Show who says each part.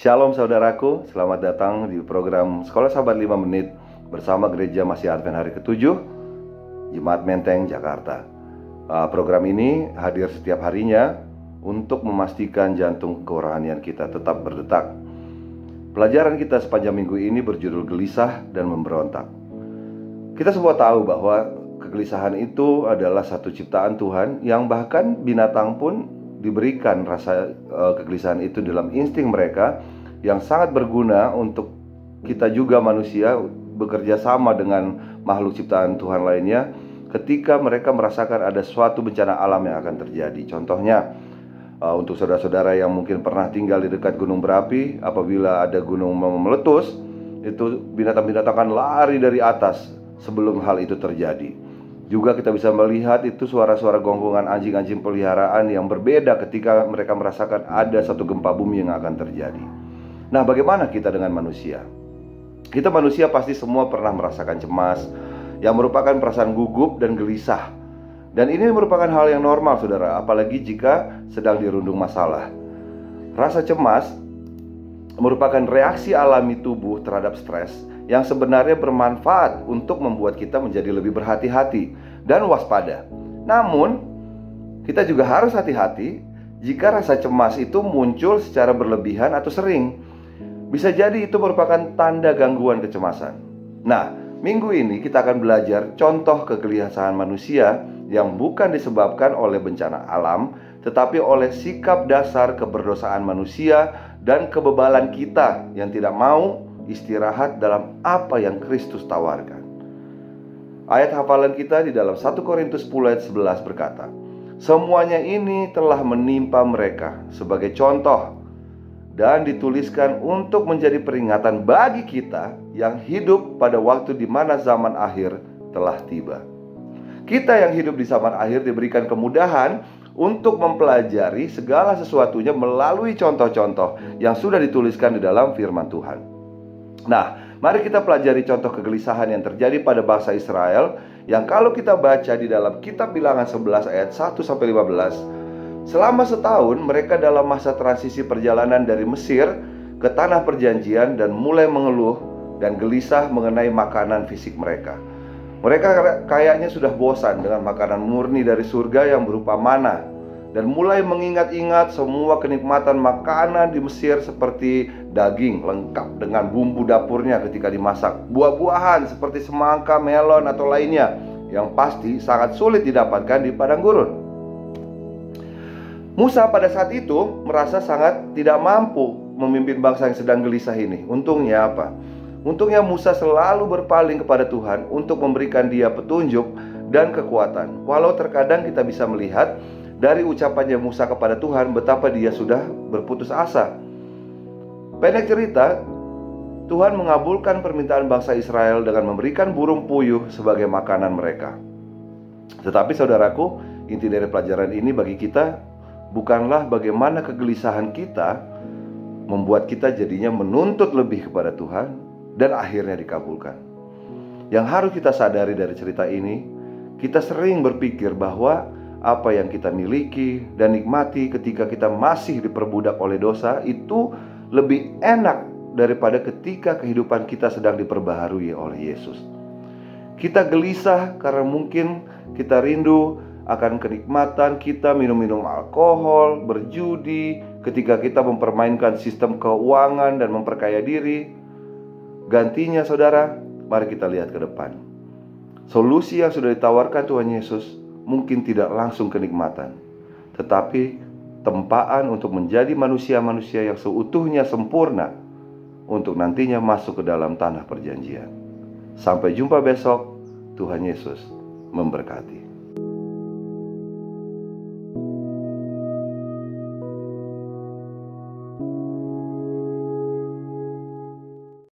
Speaker 1: Shalom saudaraku, selamat datang di program Sekolah Sahabat 5 Menit bersama Gereja Masih Advent hari ke-7 Jemaat Menteng, Jakarta. Program ini hadir setiap harinya untuk memastikan jantung kerohanian kita tetap berdetak. Pelajaran kita sepanjang minggu ini berjudul Gelisah dan Memberontak. Kita semua tahu bahwa kegelisahan itu adalah satu ciptaan Tuhan yang bahkan binatang pun diberikan rasa kegelisahan itu dalam insting mereka yang sangat berguna untuk kita juga manusia bekerja sama dengan makhluk ciptaan Tuhan lainnya ketika mereka merasakan ada suatu bencana alam yang akan terjadi. Contohnya, untuk saudara-saudara yang mungkin pernah tinggal di dekat gunung berapi, apabila ada gunung meletus, itu binatang-binatang akan lari dari atas sebelum hal itu terjadi. Juga kita bisa melihat itu suara-suara gonggongan anjing-anjing peliharaan yang berbeda ketika mereka merasakan ada satu gempa bumi yang akan terjadi. Nah, bagaimana kita dengan manusia? Kita manusia pasti semua pernah merasakan cemas, yang merupakan perasaan gugup dan gelisah. Dan ini merupakan hal yang normal, saudara, apalagi jika sedang dirundung masalah. Rasa cemas merupakan reaksi alami tubuh terhadap stres yang sebenarnya bermanfaat untuk membuat kita menjadi lebih berhati-hati dan waspada. Namun, kita juga harus hati-hati jika rasa cemas itu muncul secara berlebihan atau sering. Bisa jadi itu merupakan tanda gangguan kecemasan. Nah, minggu ini kita akan belajar contoh kegelisahan manusia yang bukan disebabkan oleh bencana alam, tetapi oleh sikap dasar keberdosaan manusia dan kebebalan kita yang tidak mau istirahat dalam apa yang Kristus tawarkan. Ayat hafalan kita di dalam 1 Korintus 10 ayat 11 berkata, "Semuanya ini telah menimpa mereka sebagai contoh dan dituliskan untuk menjadi peringatan bagi kita yang hidup pada waktu di mana zaman akhir telah tiba." Kita yang hidup di zaman akhir diberikan kemudahan untuk mempelajari segala sesuatunya melalui contoh-contoh yang sudah dituliskan di dalam firman Tuhan. Nah, mari kita pelajari contoh kegelisahan yang terjadi pada bangsa Israel yang kalau kita baca di dalam kitab Bilangan 11 ayat 1-15, selama setahun mereka dalam masa transisi perjalanan dari Mesir ke tanah perjanjian dan mulai mengeluh dan gelisah mengenai makanan fisik mereka. Mereka kayaknya sudah bosan dengan makanan murni dari surga yang berupa mana, dan mulai mengingat-ingat semua kenikmatan makanan di Mesir seperti daging lengkap dengan bumbu dapurnya ketika dimasak, buah-buahan seperti semangka, melon atau lainnya yang pasti sangat sulit didapatkan di padang gurun. Musa pada saat itu merasa sangat tidak mampu memimpin bangsa yang sedang gelisah ini. Untungnya apa? Untungnya Musa selalu berpaling kepada Tuhan untuk memberikan dia petunjuk dan kekuatan. Walau terkadang kita bisa melihat dari ucapannya Musa kepada Tuhan betapa dia sudah berputus asa. Pendek cerita, Tuhan mengabulkan permintaan bangsa Israel dengan memberikan burung puyuh sebagai makanan mereka. Tetapi saudaraku, inti dari pelajaran ini bagi kita bukanlah bagaimana kegelisahan kita membuat kita jadinya menuntut lebih kepada Tuhan dan akhirnya dikabulkan. Yang harus kita sadari dari cerita ini, kita sering berpikir bahwa apa yang kita miliki dan nikmati ketika kita masih diperbudak oleh dosa itu lebih enak daripada ketika kehidupan kita sedang diperbaharui oleh Yesus. Kita gelisah karena mungkin kita rindu akan kenikmatan kita minum-minum alkohol, berjudi, ketika kita mempermainkan sistem keuangan dan memperkaya diri. Gantinya saudara, mari kita lihat ke depan. Solusi yang sudah ditawarkan Tuhan Yesus mungkin tidak langsung kenikmatan, tetapi tempaan untuk menjadi manusia-manusia yang seutuhnya sempurna untuk nantinya masuk ke dalam tanah perjanjian. Sampai jumpa besok. Tuhan Yesus memberkati.